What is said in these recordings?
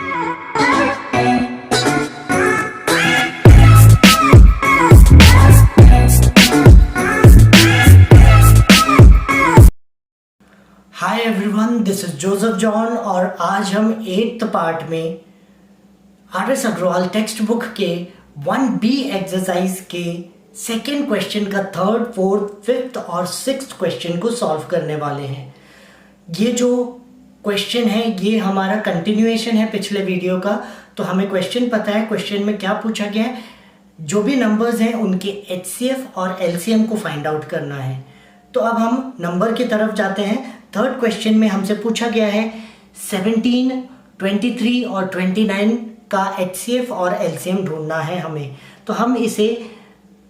Hi everyone, this is Joseph John और आज हम 8th पार्ट में आर.एस. अग्रवाल टेक्स्ट बुक के 1B एक्सरसाइज के सेकेंड क्वेश्चन का 3rd, 4th, 5th और 6th क्वेश्चन को सॉल्व करने वाले हैं। ये जो क्वेश्चन है ये हमारा कंटिन्यूएशन है पिछले वीडियो का। तो हमें क्वेश्चन पता है, क्वेश्चन में क्या पूछा गया है, जो भी नंबर्स हैं उनके HCF और LCM को फाइंड आउट करना है। तो अब हम नंबर की तरफ जाते हैं। 3rd क्वेश्चन में हमसे पूछा गया है 17, 23 और 29 का HCF और LCM ढूंढना है हमें। तो हम इसे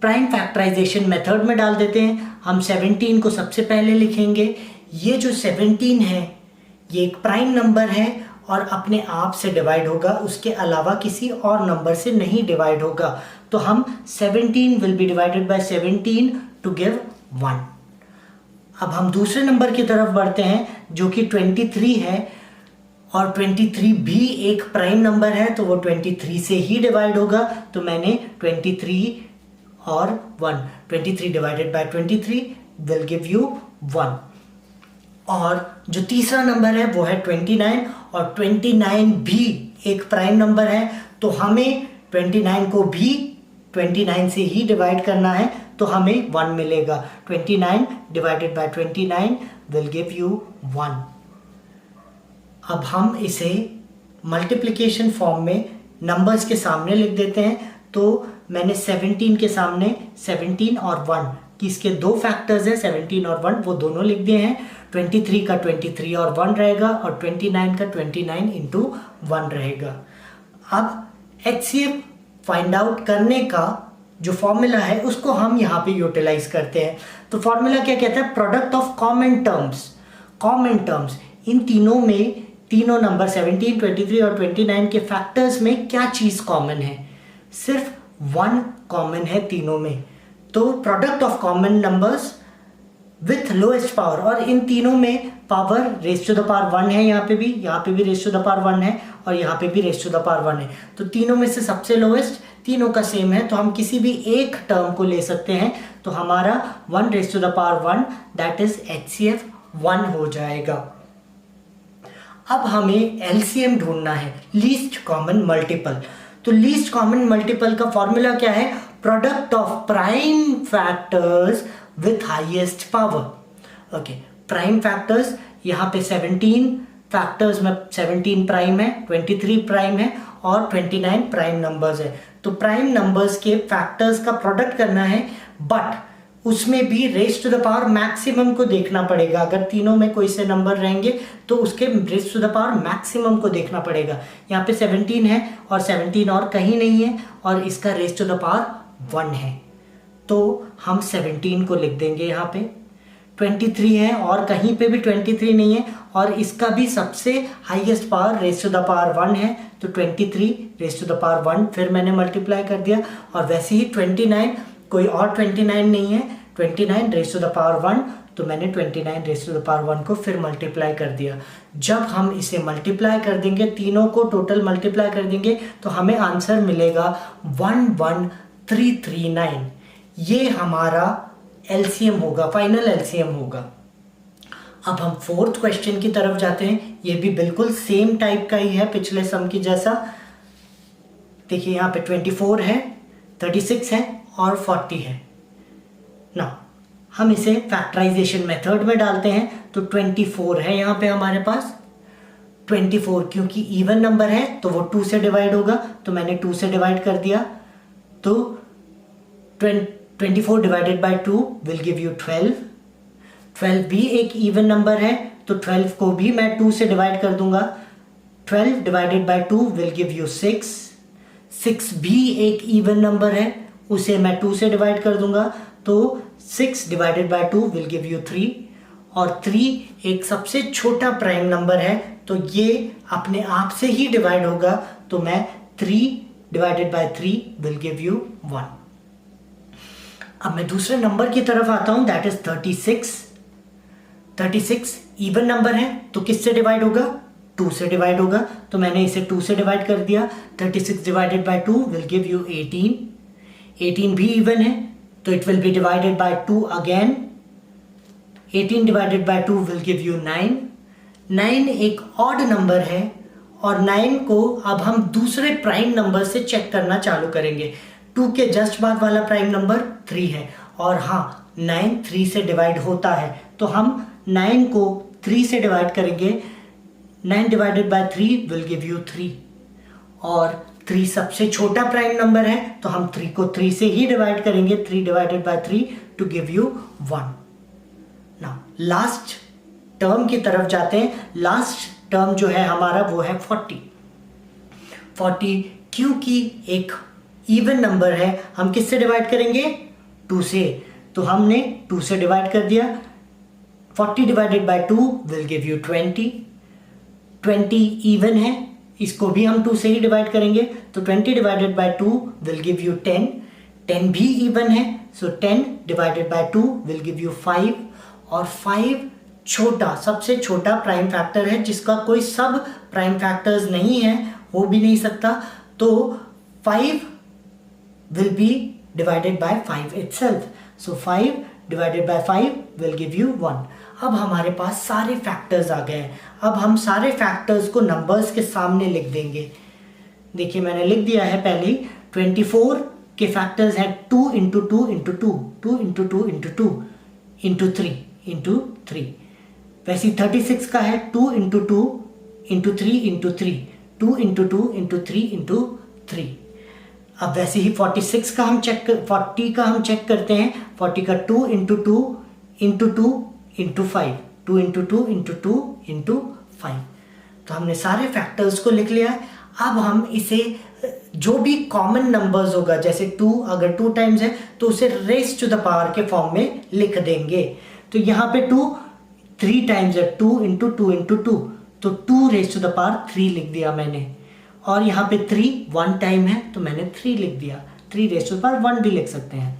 प्राइम फैक्टराइजेशन मेथड में डाल देते हैं। हम 17 को सबसे पहले लिखेंगे। ये जो 17 है ये एक प्राइम नंबर है और अपने आप से डिवाइड होगा, उसके अलावा किसी और नंबर से नहीं डिवाइड होगा। तो हम 17 will be divided by 17 to give 1। अब हम दूसरे नंबर की तरफ बढ़ते हैं जो कि 23 है और 23 भी एक प्राइम नंबर है, तो वो 23 से ही डिवाइड होगा। तो मैंने 23 और 1, 23 divided by 23 will give you 1। और जो तीसरा नंबर है वो है 29 और 29 भी एक प्राइम नंबर है, तो हमें 29 को भी 29 से ही डिवाइड करना है, तो हमें 1 मिलेगा। 29 divided by 29 will give you 1। अब हम इसे मल्टीप्लिकेशन फॉर्म में नंबर्स के सामने लिख देते हैं। तो मैंने 17 के सामने 17 और 1 कि इसके दो फैक्टर्स हैं, 17 और 1, वो दोनों लिख दिए हैं। 23 का 23 और 1 रहेगा और 29 का 29 इंटू 1 रहेगा। अब HCF फाइंड आउट करने का जो फॉर्मूला है उसको हम यहाँ पे यूटिलाइज करते हैं। तो फॉर्मूला क्या कहता है, product of common terms. Common terms in तीनों में, तीनों नंबर 17, 23 और 29 के फैक्टर्स में क्या चीज कॉमन है, सिर्फ 1 कॉमन है तीनों में। तो product of common numbers with lowest power, और इन तीनों में power raise to the power 1 है। यहाँ पे भी रेज टू द पावर 1 है और यहाँ पे भी रेज टू द पावर 1 है। तो तीनों में से सबसे लोएस्ट, तीनों का सेम है, तो हम किसी भी एक टर्म को ले सकते हैं। तो हमारा 1 raise to the power 1 that is HCF 1 हो जाएगा। अब हमें LCM ढूंढना है, लीस्ट कॉमन मल्टीपल। तो लीस्ट कॉमन मल्टीपल का फॉर्मूला क्या है, product of prime factors with highest power. Okay, prime factors यहाँ पे 17 फैक्टर्स में 17 प्राइम है, 23 प्राइम है और 29 प्राइम नंबर्स है। तो प्राइम नंबर्स के फैक्टर्स का प्रोडक्ट करना है, बट उसमें भी raise to the power maximum को देखना पड़ेगा। अगर तीनों में कोई से नंबर रहेंगे तो उसके raise to the power maximum को देखना पड़ेगा। यहाँ पे 17 है और 17 और कहीं नहीं है और इसका रेज टू द पावर 1 है, तो हम 17 को लिख देंगे। यहाँ पे 23 है और कहीं पे भी 23 नहीं है और इसका भी सबसे highest power raise to the power 1 है, तो 23 रेज टू द पावर 1 फिर मैंने मल्टीप्लाई कर दिया। और वैसे ही 29, कोई और 29 नहीं है, 29 रेज टू द पावर 1, तो मैंने 29 रेज टू द पावर 1 को फिर मल्टीप्लाई कर दिया। जब हम इसे मल्टीप्लाई कर देंगे, तीनों को टोटल मल्टीप्लाई कर देंगे, तो हमें आंसर मिलेगा 11339। ये हमारा LCM होगा, फाइनल LCM होगा। अब हम 4th क्वेश्चन की तरफ जाते हैं। ये भी बिल्कुल सेम टाइप का ही है पिछले सम की जैसा। देखिए यहाँ पे 24 है, 36 है और 40 है ना। हम इसे फैक्टराइजेशन मेथड में डालते हैं। तो 24 है यहाँ पे हमारे पास। 24 क्योंकि इवन नंबर है तो वो 2 से डिवाइड होगा, तो मैंने 2 से डिवाइड कर दिया। तो 24 divided by 2 will give you 12। 12 भी एक इवन नंबर है, तो 12 को भी मैं 2 से डिवाइड कर दूंगा। 12 divided by 2 will give you 6। 6 भी एक इवन नंबर है, उसे मैं 2 से डिवाइड कर दूंगा। तो 6 divided by 2 will give you 3। और 3 एक सबसे छोटा प्राइम नंबर है, तो ये अपने आप से ही डिवाइड होगा। तो मैं 3 divided by 3 will give you 1। अब मैं दूसरे नंबर की तरफ आता हूं, दैट इज 36। 36 इवन नंबर है, तो किससे डिवाइड होगा, 2 से डिवाइड होगा, तो मैंने इसे 2 से डिवाइड कर दिया। 36 divided by 2 will give you 18। 18 भी इवन है तो it will be divided bye 2 again. 18 divided by 2 will give you 9। 9 एक ऑड नंबर है और 9 को अब हम दूसरे प्राइम नंबर से चेक करना चालू करेंगे। 2 के जस्ट बाद वाला प्राइम नंबर 3 है और हाँ 9 3 से डिवाइड होता है, तो हम 9 को 3 से डिवाइड करेंगे। 9 divided by 3 will give you 3 और 3 सबसे छोटा प्राइम नंबर है तो हम 3 को 3 से ही डिवाइड करेंगे। 3 divided by 3 to give you 1। Now last term की तरफ जाते हैं। लास्ट टर्म जो है हमारा वो है 40। 40 क्योंकि एक इवन नंबर है, हम किससे डिवाइड करेंगे? 2 से, तो हमने 2 से डिवाइड कर दिया। 40 divided by 2 will give you 20। 20 even है, इसको भी हम 2 से ही डिवाइड करेंगे, तो 20 divided by 2 will give you 10। 10 भी इवन है, सो 10 divided by 2 will give you 5 और 5 छोटा, सबसे छोटा प्राइम फैक्टर है जिसका कोई सब प्राइम फैक्टर्स नहीं है, हो भी नहीं सकता, तो 5 will be divided by 5 itself. So 5 divided by 5 will give you 1. अब हमारे पास सारे फैक्टर्स आ गए हैं। अब हम सारे फैक्टर्स को नंबर्स के सामने लिख देंगे। देखिए मैंने लिख दिया है पहले ही। 24 के फैक्टर्स हैं 2 into 2 into 2, 2 into 2 into 2 into 3 into 3। वैसे 36 का है 2 into 2 into 3 into 3, 2 into 2 into 3 into 3। अब वैसे ही 40 का हम चेक करते हैं। 40 का 2 into 2 into 2 into 5, 2 into 2 into 2 into 5। तो हमने सारे फैक्टर्स को लिख लिया। अब हम इसे जो भी कॉमन नंबर्स होगा, जैसे 2 अगर 2 टाइम्स है तो उसे रेस टू द पावर के फॉर्म में लिख देंगे। तो यहाँ पे 2 3 टाइम्स है, 2 इंटू 2 इंटू 2, तो 2 रेस टू द पावर 3 लिख दिया मैंने। और यहाँ पे 3 1 टाइम है तो मैंने 3 लिख दिया। 3 रेस टू द पावर 1 भी लिख सकते हैं।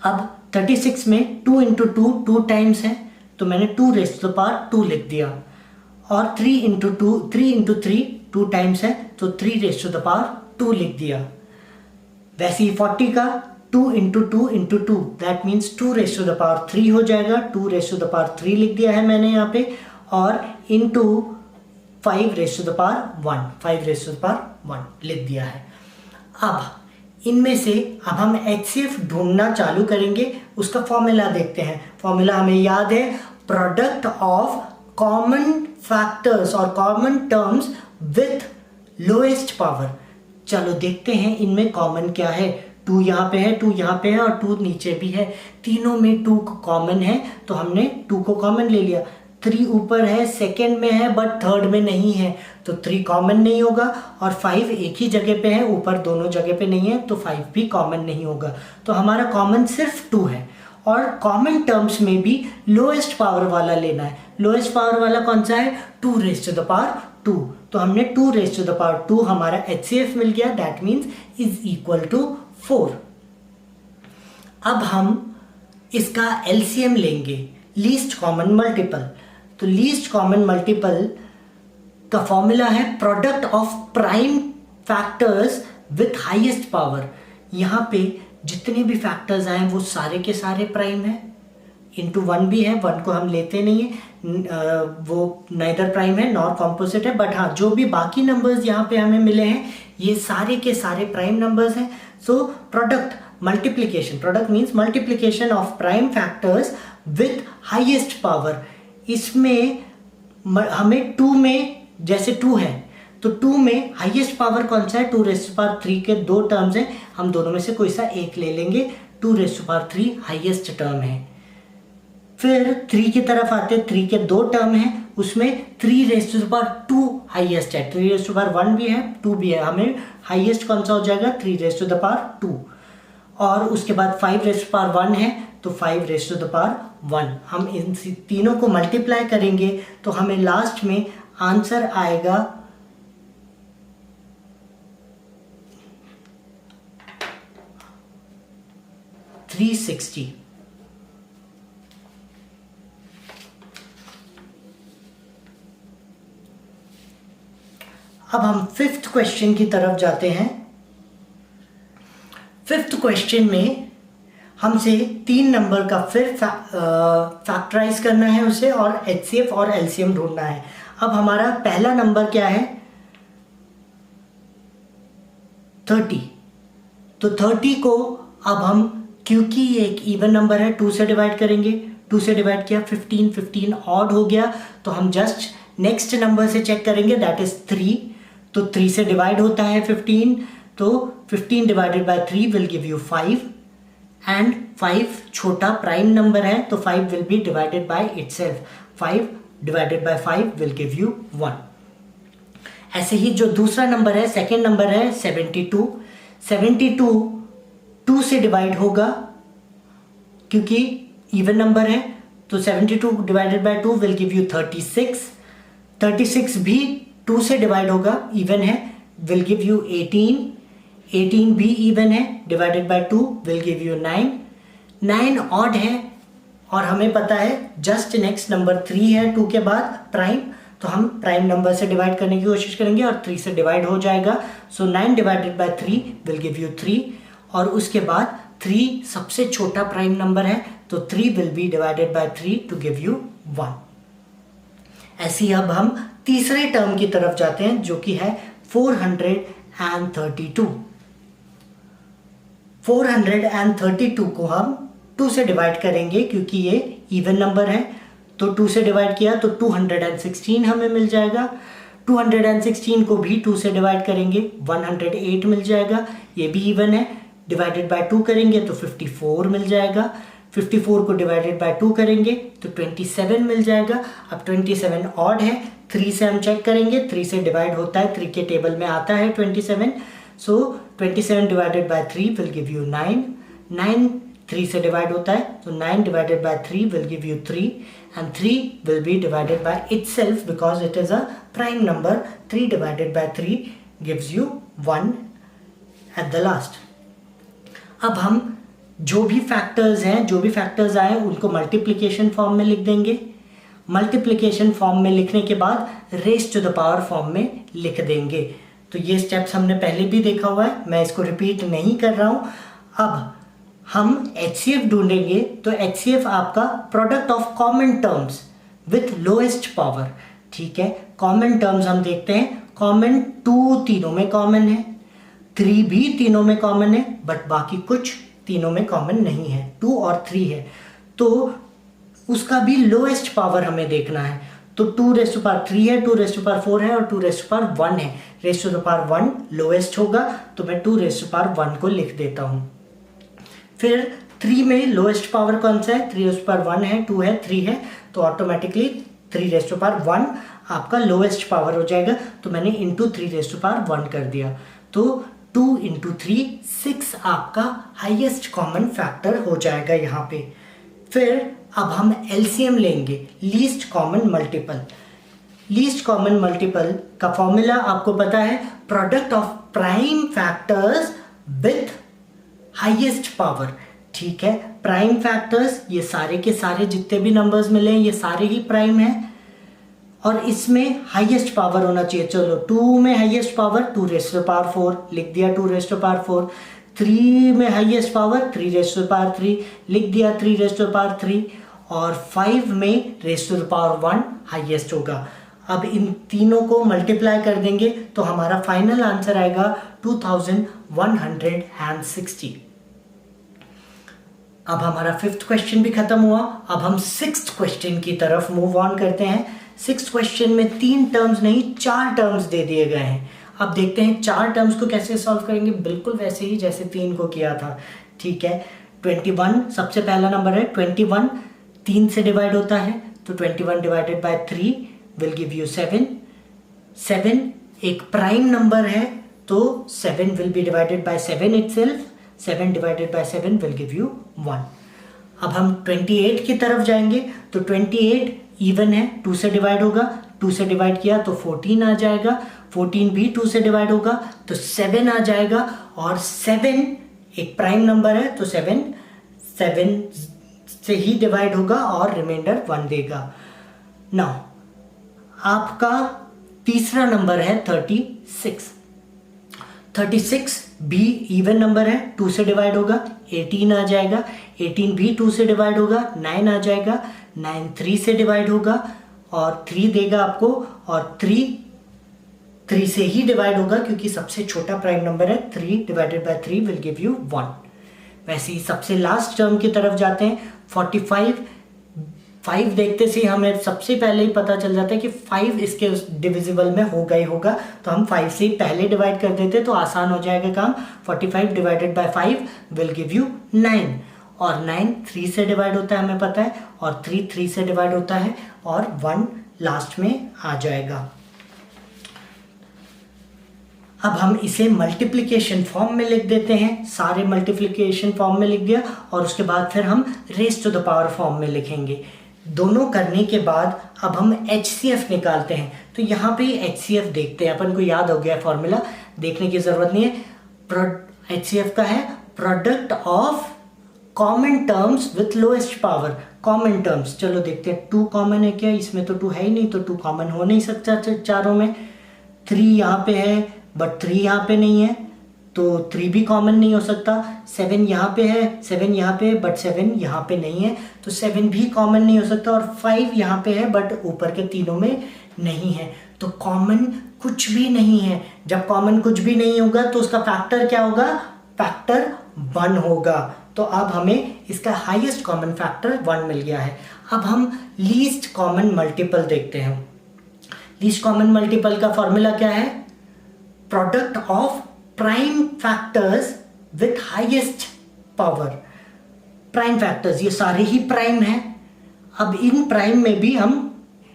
अब 36 में 2 इंटू 2 2 टाइम्स है तो मैंने 2 रेस टू द पावर 2 लिख दिया। और 3 इंटू 3 2 टाइम्स है तो 3 रेस टू द पावर 2 लिख दिया। वैसे ही 40 का 2 into 2 into 2 that means 2 raise to the power 3 हो जाएगा। 2 रेस टू द पावर 3 लिख दिया है मैंने यहाँ पे। और into 5 raise to the power 1, 5 raise to the power 1 लिख दिया है। अब इनमें से अब हम HCF ढूंढना चालू करेंगे। उसका फॉर्मूला देखते हैं। फॉर्मूला हमें याद है, प्रोडक्ट ऑफ कॉमन फैक्टर्स और common terms with lowest power. चलो देखते हैं इनमें कॉमन क्या है। 2 यहाँ पे है, 2 यहाँ पे है और 2 नीचे भी है। तीनों में 2 कॉमन है तो हमने 2 को कॉमन ले लिया। 3 ऊपर है, सेकंड में है बट थर्ड में नहीं है तो 3 कॉमन नहीं होगा। और 5 एक ही जगह पे है, ऊपर दोनों जगह पे नहीं है तो 5 भी कॉमन नहीं होगा। तो हमारा कॉमन सिर्फ 2 है। और कॉमन टर्म्स में भी लोएस्ट पावर वाला लेना है। लोएस्ट पावर वाला कौन सा है? 2 रेज़ टू द पावर 2। तो हमने 2 रेज़ टू द पावर 2 हमारा HCF मिल गया। That means is equal to 4। अब हम इसका LCM लेंगे, लीस्ट कॉमन मल्टीपल। तो लीस्ट कॉमन मल्टीपल का फॉर्मूला है product of prime factors with highest power. यहाँ पे जितने भी फैक्टर्स आए वो सारे के सारे प्राइम है। इंटू 1 भी है, 1 को हम लेते नहीं है, वो नाइदर प्राइम है नॉर कॉम्पोजिट है। बट हाँ, जो भी बाकी नंबर्स यहाँ पे हमें मिले हैं ये सारे के सारे प्राइम नंबर्स हैं। So product multiplication, product means multiplication of prime factors with highest power. इसमें हमें 2 में, जैसे 2 है तो 2 में हाईएस्ट पावर कौन सा है? 2 रेज़ टू पावर 3 के 2 टर्म्स हैं, हम दोनों में से कोई सा एक ले लेंगे। 2 raise to power 3 highest term है। फिर 3 की तरफ आते, 3 के 2 टर्म हैं, उसमें 3 रेज़ टू पावर 2 हाईएस्ट है। 3 रेज़ टू पावर 1 भी है, 2 भी है, हमें हाईएस्ट कौन सा हो जाएगा? 3 रेज़ टू द पावर 2। और उसके बाद 5 रेज़ टू पावर 1 है तो 5 रेज़ टू द पावर 1। हम इन तीनों को मल्टीप्लाई करेंगे तो हमें लास्ट में आंसर आएगा 360। अब हम फिफ्थ क्वेश्चन की तरफ जाते हैं। फिफ्थ क्वेश्चन में हमसे 3 नंबर का फिर फैक्टराइज करना है उसे, और एचसीएफ और एलसीएम ढूंढना है। अब हमारा पहला नंबर क्या है? 30। तो 30 को अब हम, क्योंकि ये एक इवन नंबर है, 2 से डिवाइड करेंगे। 2 से डिवाइड किया 15 ऑड हो गया, तो हम जस्ट नेक्स्ट नंबर से चेक करेंगे, दैट इज 3। तो 3 से डिवाइड होता है 15, तो 15 divided by 3 will give you 5, and 5 छोटा प्राइम नंबर है, तो 5 will be divided by itself. 5 divided by 5 will give you 1। ऐसे ही जो दूसरा नंबर है, सेकेंड नंबर है 72। 72 2 से डिवाइड होगा, क्योंकि इवन नंबर है, तो 72 divided by 2 will give you 36। 36 भी 2 से डिवाइड होगा, इवन है, विल गिव यू 18। 18 भी इवन है, divided by 2 will give you 9। 9 odd है, और हमें पता है जस्ट नेक्स्ट नंबर 3 है 2 के बाद प्राइम, तो हम प्राइम नंबर से डिवाइड करने की कोशिश करेंगे और 3 से डिवाइड हो जाएगा। सो 9 divided by 3 will give you 3, और उसके बाद 3 सबसे छोटा प्राइम नंबर है, तो 3 will be divided by 3 to give you 1। ऐसे ही अब हम तीसरे टर्म की तरफ जाते हैं, जो कि है 432। 432 को हम 2 से डिवाइड करेंगे, क्योंकि ये इवन नंबर है, तो 2 से डिवाइड किया तो 216 हमें मिल जाएगा। 216 को भी 2 से डिवाइड करेंगे, 108 मिल जाएगा, ये भी इवन है, डिवाइडेड बाय 2 करेंगे तो 54 मिल जाएगा। 54 को डिवाइडेड बाय 2 करेंगे तो 27 मिल जाएगा। अब 27 ऑड है, 3 से हम चेक करेंगे, 3 से डिवाइड होता है, 3 के टेबल में आता है 27। सो 27 divided by 3 will give you 9। 9 3 से डिवाइड होता है, तो 9 divided by 3 will give you 3, and 3 will be divided by itself because it is a prime number. 3 divided by 3 gives you 1 at the last. अब हम जो भी फैक्टर्स आए उनको मल्टीप्लिकेशन फॉर्म में लिख देंगे। मल्टीप्लिकेशन फॉर्म में लिखने के बाद raise to the power form में लिख देंगे। तो ये स्टेप्स हमने पहले भी देखा हुआ है, मैं इसको रिपीट नहीं कर रहा हूँ। अब हम HCF ढूंढेंगे, तो HCF आपका product of common terms with lowest power. ठीक है, कॉमन टर्म्स हम देखते हैं। कॉमन 2 तीनों में कॉमन है, 3 भी तीनों में कॉमन है, बट बाकी कुछ तीनों में कॉमन नहीं है, 2 और 3 है, तो उसका भी लोएस्ट पावर हमें देखना है। तो 2⁻³ है, 2⁻⁴ है और 2⁻1 है। Raise to the power 1 lowest होगा, तो मैं 2⁻1 को लिख देता हूँ। फिर 3 में लोएस्ट पावर कौन सा है? 3⁻1 है, 2 है, 3 है, तो ऑटोमेटिकली 3⁻1 आपका लोएस्ट पावर हो जाएगा। तो मैंने इंटू 3⁻1 कर दिया, तो 2 × 3 6 आपका हाईएस्ट कॉमन फैक्टर हो जाएगा यहाँ पे। फिर अब हम एलसीएम लेंगे, least common multiple. Least common multiple का फॉर्मूला आपको पता है, product of prime factors with highest power. ठीक है, प्राइम फैक्टर्स ये सारे के सारे जितने भी नंबर्स मिले ये सारे ही प्राइम हैं, और इसमें हाईएस्ट पावर होना चाहिए। चलो 2 में हाईएस्ट पावर 2⁻⁴ लिख दिया, 2⁻⁴। 3 में हाईएस्ट पावर 3⁻³ लिख दिया, 3⁻3, और 5 में ⁻1 हाईएस्ट होगा। अब इन तीनों को मल्टीप्लाई कर देंगे तो हमारा फाइनल आंसर आएगा 2160। अब हमारा 5th क्वेश्चन भी खत्म हुआ। अब हम 6th क्वेश्चन की तरफ मूव ऑन करते हैं। 6th क्वेश्चन में 3 टर्म्स नहीं 4 टर्म्स दे दिए गए हैं। अब देखते हैं 4 टर्म्स को कैसे सॉल्व करेंगे, बिल्कुल वैसे ही जैसे 3 को किया था। ठीक है, 21 सबसे पहला नंबर है। 21 3 से डिवाइड होता है, तो 21 divided by 3 will give you 7। 7 एक प्राइम नंबर है, तो 7 will be divided bye 7 itself. 7 divided by 7 will give you 1। अब हम 28 की तरफ जाएंगे, तो 28 इवन है, 2 से डिवाइड होगा, 2 से डिवाइड किया तो 14 आ जाएगा, 14 भी 2 से डिवाइड होगा तो 7 आ जाएगा, और 7 एक प्राइम नंबर है, तो 7 से ही डिवाइड होगा और रिमाइंडर 1 देगा। नाउ आपका तीसरा नंबर है 36। 36 भी इवन नंबर है, 2 से डिवाइड होगा, 18 आ जाएगा। 18 भी 2 से डिवाइड होगा, 9 आ जाएगा। 9 3 से डिवाइड होगा और 3 देगा आपको, और 3 से ही डिवाइड होगा क्योंकि सबसे छोटा प्राइम नंबर है। 3 divided by 3 will give you 1। वैसे ही सबसे लास्ट टर्म की तरफ जाते हैं, 45। 5 देखते से हमें सबसे पहले ही पता चल जाता है कि 5 इसके डिविजिबल में होगा ही होगा, तो हम 5 से ही पहले डिवाइड कर देते तो आसान हो जाएगा काम। 45 divided by 5 will give you 9, और 9 3 से डिवाइड होता है हमें पता है, और 3 3 से डिवाइड होता है, और 1 लास्ट में आ जाएगा। अब हम इसे मल्टीप्लिकेशन फॉर्म में लिख देते हैं, सारे मल्टीप्लिकेशन फॉर्म में लिख दिया, और उसके बाद फिर हम raise to the power form में लिखेंगे। दोनों करने के बाद अब हम HCF निकालते हैं। तो यहाँ पे HCF देखते हैं, अपन को याद हो गया फॉर्मूला, देखने की जरूरत नहीं है। HCF का है product of common terms with lowest power. Common terms, चलो देखते हैं 2 कॉमन है क्या, इसमें तो 2 है ही नहीं, तो 2 कॉमन हो नहीं सकता चारों में। 3 यहाँ पे है बट 3 यहाँ पे नहीं है, तो 3 भी कॉमन नहीं हो सकता। 7 यहाँ पे है, 7 यहाँ पे है बट 7 यहाँ पे नहीं है, तो 7 भी कॉमन नहीं हो सकता। और 5 यहाँ पे है बट ऊपर के तीनों में नहीं है, तो कॉमन कुछ भी नहीं है। जब कॉमन कुछ भी नहीं होगा तो उसका फैक्टर क्या होगा, फैक्टर 1 होगा। तो अब हमें इसका हाईएस्ट कॉमन फैक्टर 1 मिल गया है। अब हम लीस्ट कॉमन मल्टीपल देखते हैं। लीस्ट कॉमन मल्टीपल का फॉर्मूला क्या है, product of prime factors with highest power. Prime factors ये सारे ही प्राइम हैं। अब इन प्राइम में भी हम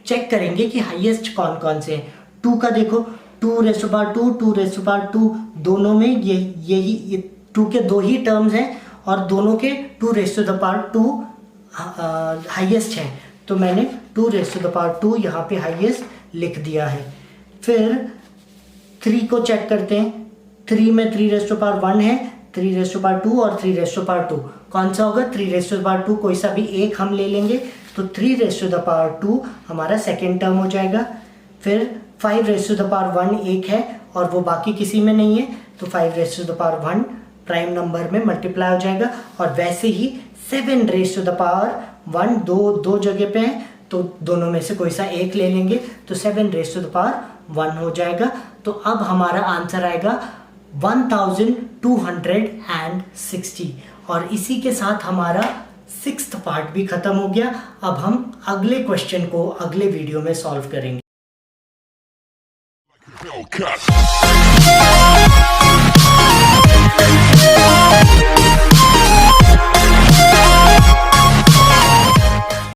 चेक करेंगे कि हाईएस्ट कौन कौन से हैं। 2 का देखो, 2 raise to power 2, 2 raise to power 2, दोनों में यही 2 के 2 ही टर्म्स हैं, और दोनों के 2 raise to the power 2 highest हैं। तो मैंने 2 रेज़ टू द पावर 2 यहाँ पे हाईएस्ट लिख दिया है। फिर 3 को चेक करते हैं। 3 में 3 रेज़ टू पावर 1 है, 3 रेज़ टू पावर 2 और 3 रेज़ टू पावर 2। कौन सा होगा, 3 रेज़ टू पावर 2, कोई सा भी एक हम ले लेंगे, तो 3 रेज़ टू द पावर 2 हमारा सेकेंड टर्म हो जाएगा। फिर 5 रेज़ टू द पावर 1 एक है और वो बाकी किसी में नहीं है, तो 5 raise to the power 1 prime number में मल्टीप्लाई हो जाएगा। और वैसे ही 7 रेज़ टू द पावर 1 दो जगह पे है, तो दोनों में से कोई सा एक ले लेंगे, तो 7 रेज़ टू द पावर 1 हो जाएगा। तो अब हमारा आंसर आएगा 1260। और इसी के साथ हमारा 6th पार्ट भी खत्म हो गया। अब हम अगले क्वेश्चन को अगले वीडियो में सॉल्व करेंगे।